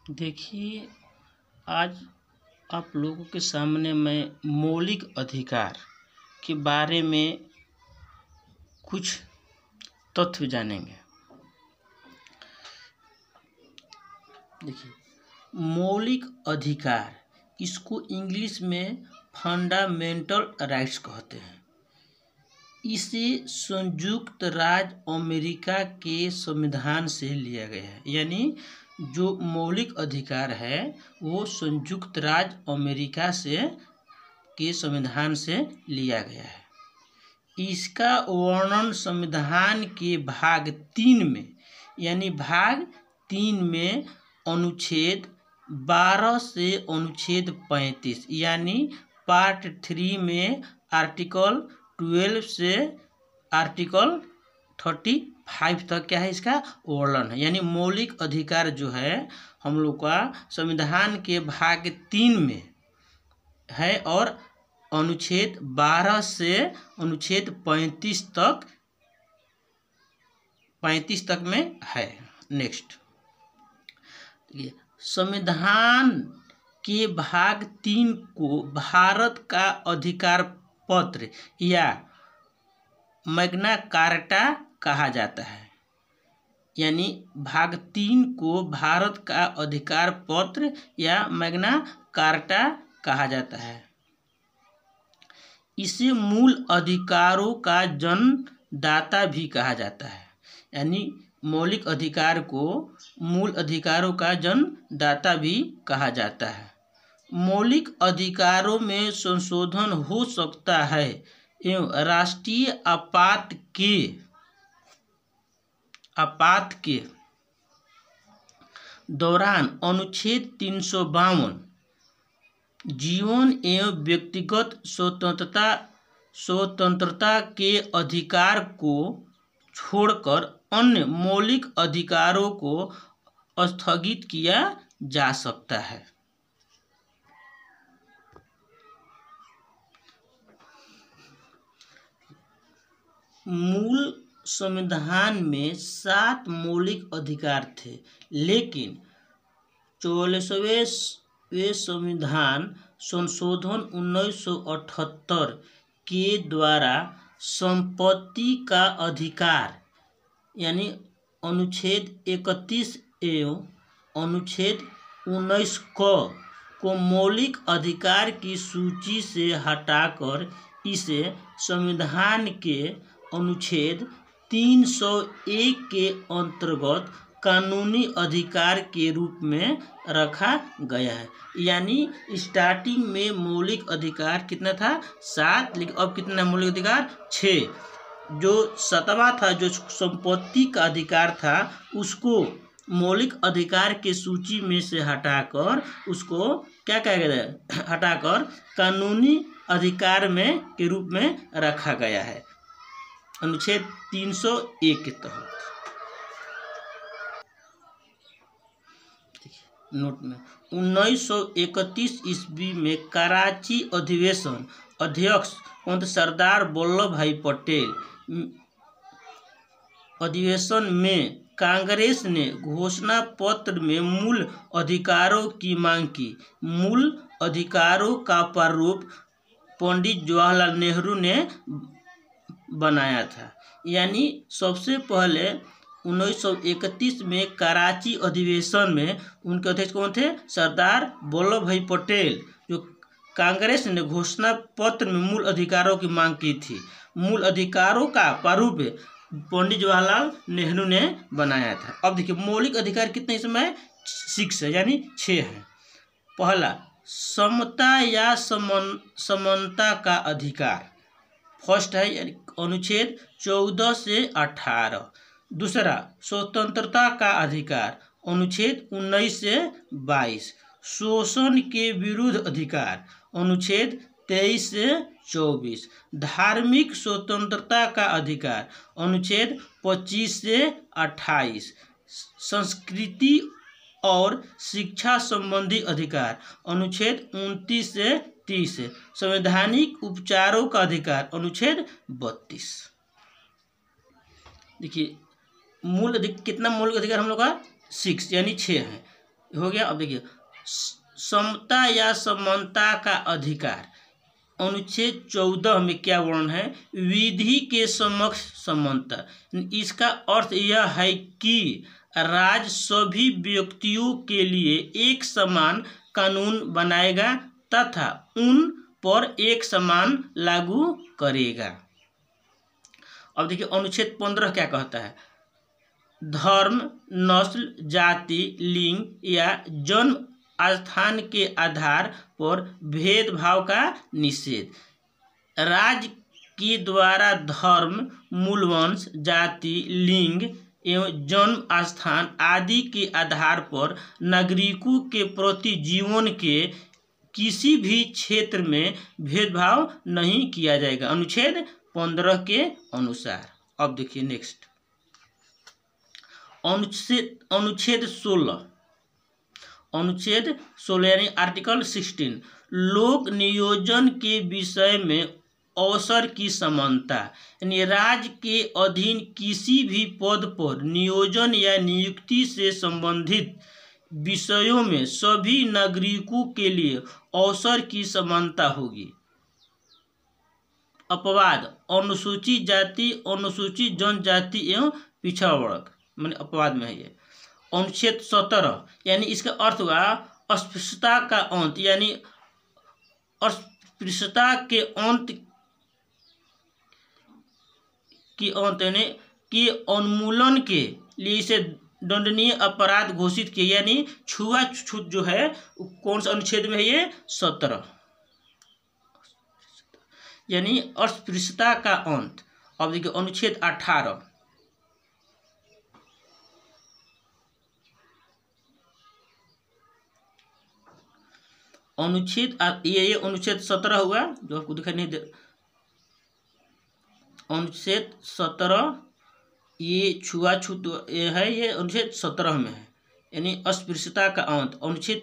देखिए, आज आप लोगों के सामने मैं मौलिक अधिकार के बारे में कुछ तथ्य जानेंगे। देखिए, मौलिक अधिकार इसको इंग्लिश में फंडामेंटल राइट्स कहते हैं। इसे संयुक्त राज्य अमेरिका के संविधान से लिया गया है। यानी जो मौलिक अधिकार है वो संयुक्त राज्य अमेरिका के संविधान से लिया गया है। इसका वर्णन संविधान के भाग 3 में, यानी भाग 3 में अनुच्छेद 12 से अनुच्छेद 35 यानी पार्ट 3 में आर्टिकल 12 से आर्टिकल 35 तक क्या है, इसका वर्णन है। यानी मौलिक अधिकार जो है हम लोग का संविधान के भाग 3 में है और अनुच्छेद 12 से अनुच्छेद 35 तक में है। नेक्स्ट, संविधान के भाग 3 को भारत का अधिकार पत्र या मैग्ना कार्टा कहा जाता है। यानी भाग 3 को भारत का अधिकार पत्र या मैग्ना कार्टा कहा जाता है। इसे मूल अधिकारों का जन्मदाता भी कहा जाता है। यानी मौलिक अधिकार को मूल अधिकारों का जन्मदाता भी कहा जाता है। मौलिक अधिकारों में संशोधन हो सकता है एवं राष्ट्रीय आपात के दौरान अनुच्छेद 352 जीवन एवं व्यक्तिगत स्वतंत्रता के अधिकार को छोड़कर अन्य मौलिक अधिकारों को स्थगित किया जा सकता है। मूल संविधान में 7 मौलिक अधिकार थे, लेकिन 44वें संविधान संशोधन 1978 के द्वारा संपत्ति का अधिकार यानी अनुच्छेद 31 एवं अनुच्छेद 19 को मौलिक अधिकार की सूची से हटाकर इसे संविधान के अनुच्छेद 301 के अंतर्गत कानूनी अधिकार के रूप में रखा गया है। यानी स्टार्टिंग में मौलिक अधिकार कितना था, 7, लेकिन अब कितना मौलिक अधिकार 6। जो 7वां था, जो संपत्ति का अधिकार था, उसको मौलिक अधिकार के सूची में से हटाकर उसको क्या कहा गया है, हटाकर कानूनी अधिकार में के रूप में रखा गया है अनुच्छेद 301 के तहत। नोट में 1931 ईस्वी में कराची अधिवेशन अध्यक्ष सरदार वल्लभ भाई पटेल अधिवेशन में कांग्रेस ने घोषणा पत्र में मूल अधिकारों की मांग की। मूल अधिकारों का प्रारूप पंडित जवाहरलाल नेहरू ने बनाया था। यानी सबसे पहले 1931 में कराची अधिवेशन में उनके अध्यक्ष कौन थे, सरदार वल्लभ भाई पटेल, जो कांग्रेस ने घोषणा पत्र में मूल अधिकारों की मांग की थी। मूल अधिकारों का प्रारूप पंडित जवाहरलाल नेहरू ने बनाया था। अब देखिए मौलिक अधिकार कितने इसमें 6 है, यानी 6 है। पहला, समता या समानता का अधिकार, फर्स्ट है, यानी अनुच्छेद 14 से 18। दूसरा, स्वतंत्रता का अधिकार, अनुच्छेद 19 से 22। शोषण के विरुद्ध अधिकार, अनुच्छेद 23 से 24। धार्मिक स्वतंत्रता का अधिकार, अनुच्छेद 25 से 28। संस्कृति और शिक्षा संबंधी अधिकार, अनुच्छेद 29 से 30। संवैधानिक उपचारों का अधिकार, अनुच्छेद 32। देखिए कितना मौलिक अधिकार हम लोग का 6 यानी 6 है। हो गया। अब देखिए समता या समानता का अधिकार, अनुच्छेद 14 में क्या वर्णन है, विधि के समक्ष समानता। इसका अर्थ यह है कि राज्य सभी व्यक्तियों के लिए एक समान कानून बनाएगा तथा उन पर एक समान लागू करेगा। अब देखिए अनुच्छेद 15 क्या कहता है, धर्म, नस्ल, जाति, लिंग या जन्म स्थान के आधार पर भेदभाव का निषेध। राज्य के द्वारा धर्म, मूलवंश, जाति, लिंग एवं जन्म स्थान आदि के आधार पर नागरिकों के प्रति जीवन के किसी भी क्षेत्र में भेदभाव नहीं किया जाएगा, अनुच्छेद 15 के अनुसार। अब देखिए नेक्स्ट अनुच्छेद 16 यानी आर्टिकल 16, लोक नियोजन के विषय में अवसर की समानता, यानी राज्य के अधीन किसी भी पद पर नियोजन या नियुक्ति से संबंधित विषयों में सभी नागरिकों के लिए अवसर की समानता होगी। अपवाद, अनुसूचित जाति, अनुसूचित जनजाति एवं पिछड़ा वर्ग मैंने अपवाद में है ये। अनुच्छेद 17 यानी इसका अर्थ हुआ अस्पृश्यता का अंत, यानी अस्पृश्यता के अंत यानी कि उन्मूलन के लिए इसे दंडनीय अपराध घोषित किया, यानी छुआछूत जो है कौन सा अनुच्छेद में है ये 17, यानी अस्पृश्यता का अंत। अब देखिए अनुच्छेद 18, ये अनुच्छेद 17 हुआ जो आपको दिखाई नहीं दे। अनुच्छेद 17 ये छुआछूत है, ये अनुच्छेद 17 में है, यानी अस्पृश्यता का अंत। अनुच्छेद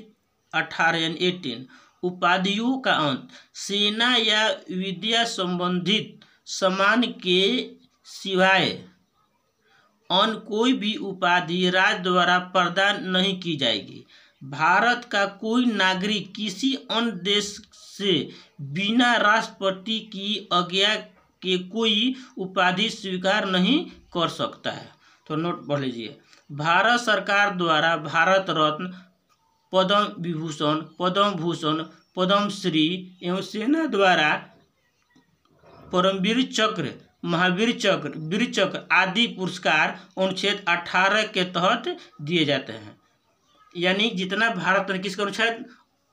18 यानी 18, उपाधियों का अंत, सेना या विद्या संबंधित सम्मान के सिवाय अन्य कोई भी उपाधि राज्य द्वारा प्रदान नहीं की जाएगी। भारत का कोई नागरिक किसी अन्य देश से बिना राष्ट्रपति की आज्ञा के कोई उपाधि स्वीकार नहीं कर सकता है। तो नोट पढ़ लीजिए, भारत सरकार द्वारा भारत रत्न, पद्म विभूषण, पद्म भूषण, पद्मश्री एवं सेना द्वारा परमवीर चक्र, महावीर चक्र, वीर चक्र आदि पुरस्कार अनुच्छेद 18 के तहत दिए जाते हैं। यानी जितना भारत रत्न किसका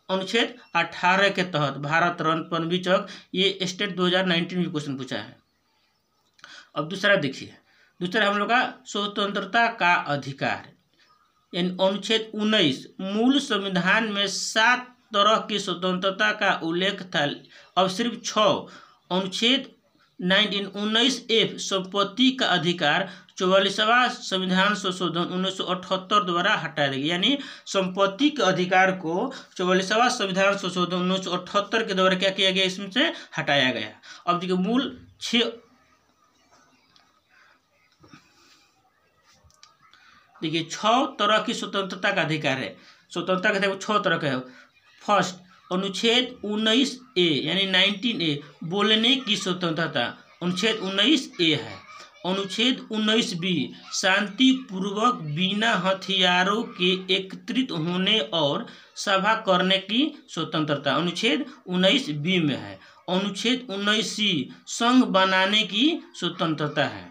अनुच्छेद 18 के तहत भारत रत्न, परमवीर चक्र, ये स्टेट 2019 में क्वेश्चन पूछा है। अब दूसरा देखिए, दूसरा हम लोग का स्वतंत्रता का अधिकार, यानी अनुच्छेद 19, मूल संविधान में 7 तरह की स्वतंत्रता का उल्लेख था, अब सिर्फ 6। अनुच्छेद 19F संपत्ति का अधिकार 44वां संविधान संशोधन 1978 द्वारा हटाया गया, यानी संपत्ति के अधिकार को 44वां संविधान संशोधन 1978 के द्वारा क्या किया गया, इसमें से हटाया गया। अब देखिए मूल 6 तरह की स्वतंत्रता का अधिकार है। स्वतंत्रता का अधिकार 6 तरह का है। फर्स्ट, अनुच्छेद 19A यानी 19A बोलने की स्वतंत्रता, अनुच्छेद 19A है। अनुच्छेद 19B शांतिपूर्वक बिना हथियारों के एकत्रित होने और सभा करने की स्वतंत्रता, अनुच्छेद 19B में है। अनुच्छेद 19C संघ बनाने की स्वतंत्रता है।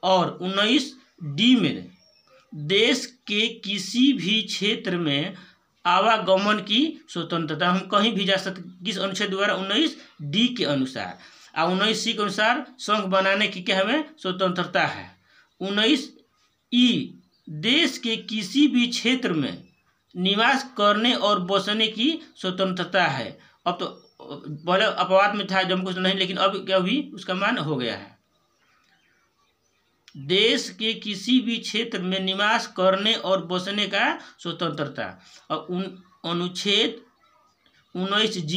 और 19D में देश के किसी भी क्षेत्र में आवागमन की स्वतंत्रता, हम कहीं भी जा सकते, किस अनुच्छेद द्वारा, 19D के अनुसार। और 19C के अनुसार संघ बनाने की क्या हमें स्वतंत्रता है। 19E देश के किसी भी क्षेत्र में निवास करने और बसने की स्वतंत्रता है। अब तो पहले अपवाद में था जब कुछ नहीं, लेकिन अब क्या भी उसका मान हो गया है। देश के किसी भी क्षेत्र में निवास करने और बसने का स्वतंत्रता। और अनुच्छेद 19G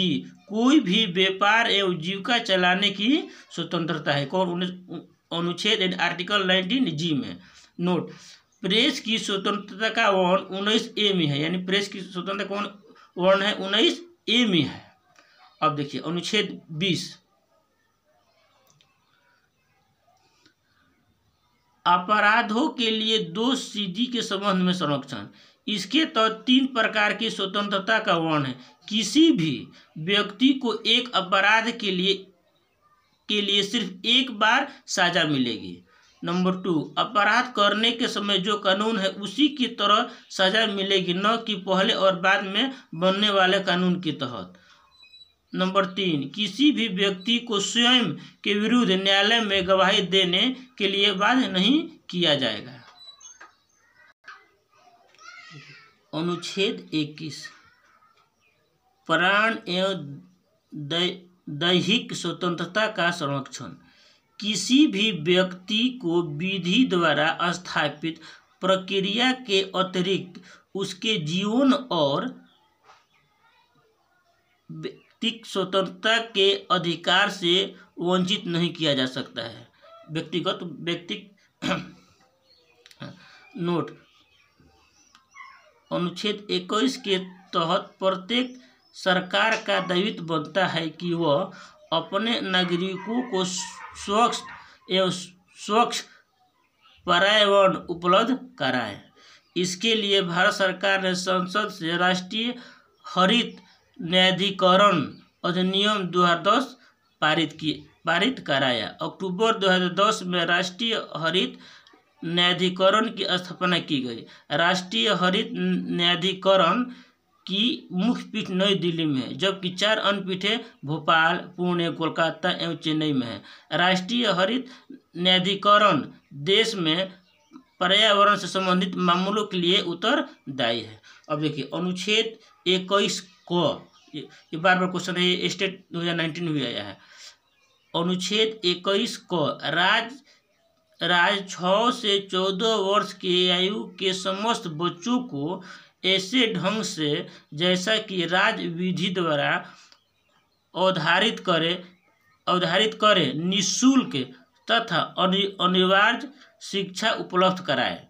कोई भी व्यापार एवं जीविका चलाने की स्वतंत्रता है। कौन, अनुच्छेद आर्टिकल 19G में। नोट, प्रेस की स्वतंत्रता का वर्ण 19A में है, यानी प्रेस की स्वतंत्रता कौन वर्ण है 19A में है। अब देखिए अनुच्छेद 20, अपराधों के लिए दोष सिद्धि के संबंध में संरक्षण। इसके तहत 3 प्रकार की स्वतंत्रता का वर्ण है। किसी भी व्यक्ति को एक अपराध के लिए सिर्फ एक बार सजा मिलेगी। नंबर 2, अपराध करने के समय जो कानून है उसी की तरह सजा मिलेगी, न कि पहले और बाद में बनने वाले कानून के तहत। नंबर 3, किसी भी व्यक्ति को स्वयं के विरुद्ध न्यायालय में गवाही देने के लिए बाध्य नहीं किया जाएगा। अनुच्छेद 21, प्राण एवं दैहिक स्वतंत्रता का संरक्षण। किसी भी व्यक्ति को विधि द्वारा स्थापित प्रक्रिया के अतिरिक्त उसके जीवन और व्यक्तिगत स्वतंत्रता के अधिकार से वंचित नहीं किया जा सकता है। नोट, अनुच्छेद 21 के तहत प्रत्येक सरकार का दायित्व बनता है कि वह अपने नागरिकों को स्वच्छ पर्यावरण उपलब्ध कराए। इसके लिए भारत सरकार ने संसद से राष्ट्रीय हरित न्यायाधिकरण अधिनियम 2010 पारित कराया। अक्टूबर 2010 में राष्ट्रीय हरित न्यायाधिकरण की स्थापना की गई। राष्ट्रीय हरित न्यायाधिकरण की मुख्य पीठ नई दिल्ली में है, जबकि 4 अन्य पीठें भोपाल, पुणे, कोलकाता एवं चेन्नई में है। राष्ट्रीय हरित न्यायाधिकरण देश में पर्यावरण से संबंधित मामलों के लिए उत्तरदायी है। अब देखिए अनुच्छेद 21 को, ये बार बार क्वेश्चन है, ये स्टेट 2019 में भी आया है। अनुच्छेद 21 को राज्य 6 से 14 वर्ष की आयु के समस्त बच्चों को ऐसे ढंग से जैसा कि राज्य विधि द्वारा अवधारित करे निःशुल्क तथा अनिवार्य शिक्षा उपलब्ध कराए।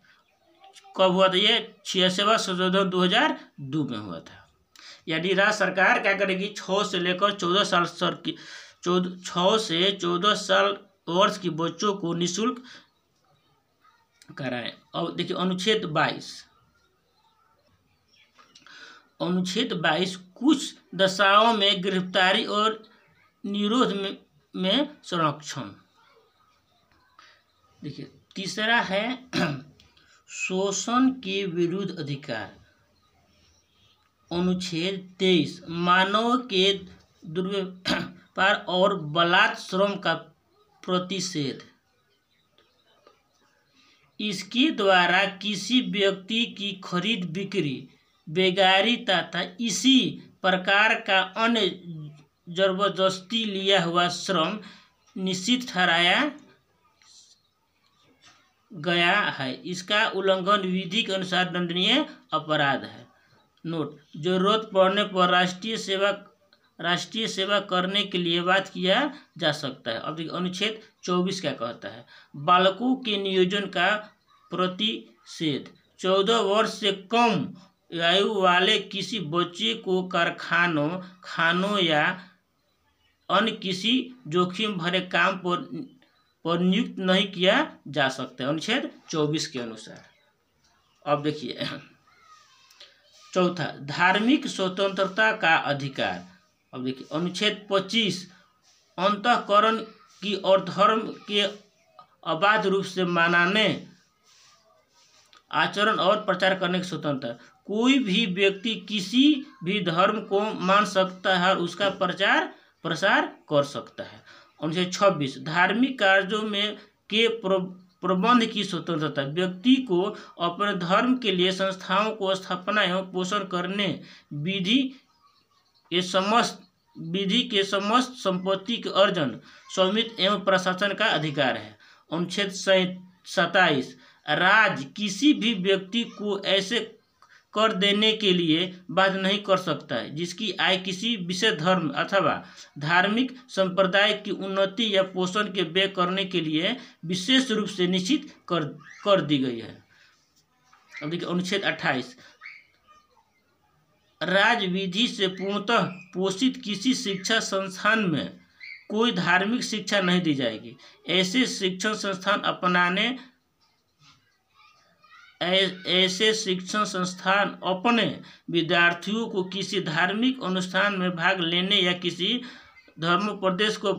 कब हुआ था ये? 86वां संशोधन 2002 में हुआ था। यानी राज्य सरकार क्या करेगी, 6 से लेकर 14 साल वर्ष की बच्चों को निःशुल्क कराएं। अब देखिए अनुच्छेद 22 कुछ दशाओं में गिरफ्तारी और निरोध में संरक्षण। देखिए तीसरा है शोषण के विरुद्ध अधिकार। अनुच्छेद 23 मानव के दुर्व्यवहार और बलात् श्रम का प्रतिषेध। इसके द्वारा किसी व्यक्ति की खरीद बिक्री, बेगारी तथा इसी प्रकार का अन्य जबरदस्ती लिया हुआ श्रम निषिद्ध ठहराया गया है। इसका उल्लंघन विधि के अनुसार दंडनीय अपराध है। नोट, जरूरत पड़ने पर राष्ट्रीय सेवा करने के लिए बात किया जा सकता है। अब देखिए अनुच्छेद 24 क्या कहता है, बालकों के नियोजन का प्रतिषेध। 14 वर्ष से कम आयु वाले किसी बच्चे को कारखानों, खानों या अन्य किसी जोखिम भरे काम पर नियुक्त नहीं किया जा सकता है, अनुच्छेद 24 के अनुसार। अब देखिए चौथा, धार्मिक स्वतंत्रता का अधिकार। अब देखिए अनुच्छेद 25 अंतःकरण की और धर्म के अबाध रूप से मनाने, आचरण और प्रचार करने की स्वतंत्रता। कोई भी व्यक्ति किसी भी धर्म को मान सकता है और उसका प्रचार प्रसार कर सकता है। अनुच्छेद 26 धार्मिक कार्यों में के प्रबंध की स्वतंत्रता। व्यक्ति को अपने धर्म के लिए संस्थाओं को स्थापना एवं पोषण करने, विधि के समस्त संपत्ति के अर्जन, स्वामित्व एवं प्रशासन का अधिकार है। अनुच्छेद 27 राज्य किसी भी व्यक्ति को ऐसे कर देने के लिए बाध्य नहीं कर सकता है जिसकी आय किसी विशेष धर्म अथवा धार्मिक संप्रदाय की उन्नति या पोषण के व्यय करने के लिए विशेष रूप से निश्चित कर दी गई है। अब देखिए अनुच्छेद 28, राज्य विधि से पूर्णतः पोषित किसी शिक्षा संस्थान में कोई धार्मिक शिक्षा नहीं दी जाएगी। ऐसे शिक्षण संस्थान अपने विद्यार्थियों को किसी धार्मिक अनुष्ठान में भाग लेने या किसी धर्मोपदेश को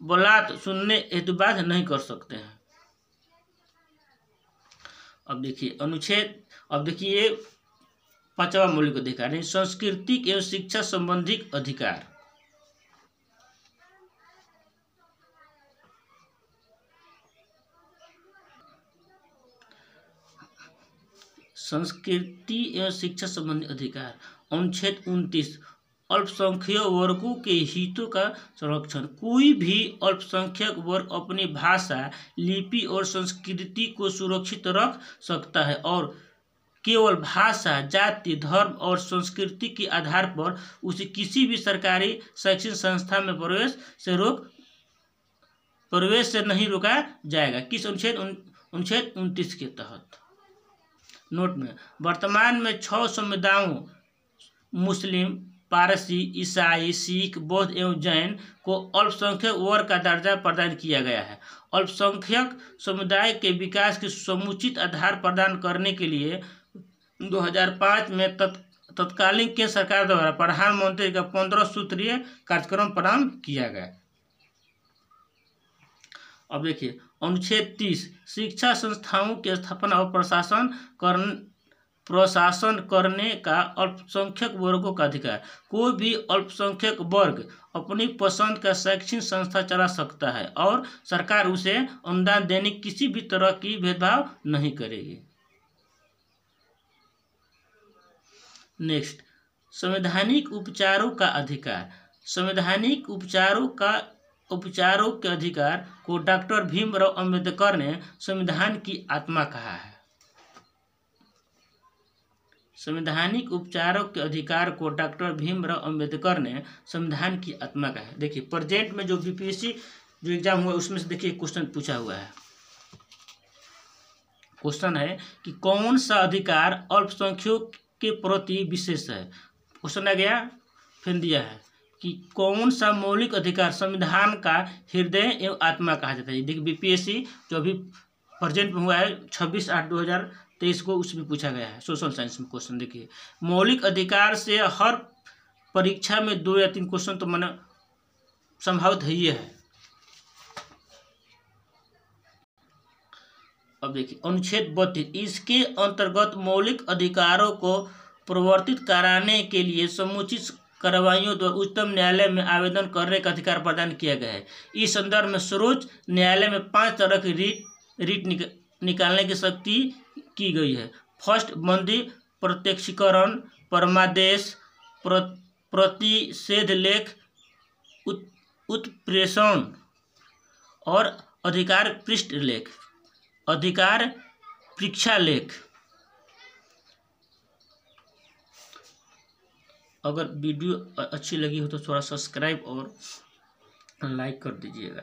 बलात् सुनने हेतु बाध्य नहीं कर सकते हैं। अब देखिए ये 5वां मौलिक अधिकार है, सांस्कृतिक एवं शिक्षा संबंधी अधिकार। संस्कृति एवं शिक्षा संबंधी अधिकार। अनुच्छेद 29, अल्पसंख्यक वर्गों के हितों का संरक्षण। कोई भी अल्पसंख्यक वर्ग अपनी भाषा, लिपि और संस्कृति को सुरक्षित रख सकता है और केवल भाषा, जाति, धर्म और संस्कृति के आधार पर उसे किसी भी सरकारी शैक्षणिक संस्था में प्रवेश से नहीं रोका जाएगा। किस अनुच्छेद 29 के तहत। नोट में, वर्तमान में 6 समुदायों मुस्लिम, पारसी, ईसाई, सिख, बौद्ध एवं जैन को अल्पसंख्यक वर्ग का दर्जा प्रदान किया गया है। अल्पसंख्यक समुदाय के विकास के समुचित आधार प्रदान करने के लिए 2005 में तत्कालीन केंद्र सरकार द्वारा प्रधानमंत्री का 15 सूत्रीय कार्यक्रम प्रारंभ किया गया। अब देखिए अनुच्छेद 30, शिक्षा संस्थाओं की स्थापना और प्रशासन करने का अल्पसंख्यक वर्गों का अधिकार। कोई भी अल्पसंख्यक वर्ग अपनी पसंद का शैक्षणिक संस्था चला सकता है और सरकार उसे अनुदान देने की किसी भी तरह की भेदभाव नहीं करेगी। नेक्स्ट, संवैधानिक उपचारों का अधिकार। संवैधानिक उपचारों के अधिकार को डॉक्टर भीमराव अंबेडकर ने संविधान की आत्मा कहा है। संवैधानिक उपचारों के अधिकार को डॉक्टर भीमराव अंबेडकर ने संविधान की आत्मा कहा है। देखिए प्रेजेंट में जो बीपीएससी जो एग्जाम हुआ उसमें से देखिए क्वेश्चन पूछा हुआ है। क्वेश्चन है कि कौन सा अधिकार अल्पसंख्यकों के प्रति विशेष है। क्वेश्चन आ गया, फिर दिया है कि कौन सा मौलिक अधिकार संविधान का हृदय एवं आत्मा कहा जाता है। देखिए बीपीएससी जो अभी प्रेजेंट में हुआ है 26/8/2023 को, उसमें पूछा गया है सोशल साइंस में क्वेश्चन। देखिए मौलिक अधिकार से हर परीक्षा में 2 या 3 क्वेश्चन तो मैंने संभावित है ही है। अब देखिए अनुच्छेद 32, इसके अंतर्गत मौलिक अधिकारों को प्रवर्तित कराने के लिए समुचित कार्रवाइयों द्वारा उच्चतम न्यायालय में आवेदन करने का अधिकार प्रदान किया गया है। इस संदर्भ में सर्वोच्च न्यायालय में 5 तरह की रीट निकालने की शक्ति की गई है। फर्स्ट, बंदी, प्रत्यक्षीकरण, परमादेश, प्रतिषेध लेख, उत्प्रेषण और अधिकार पृष्ठ लेख, अधिकार परीक्षा लेख। अगर वीडियो अच्छी लगी हो तो थोड़ा सब्सक्राइब और लाइक कर दीजिएगा।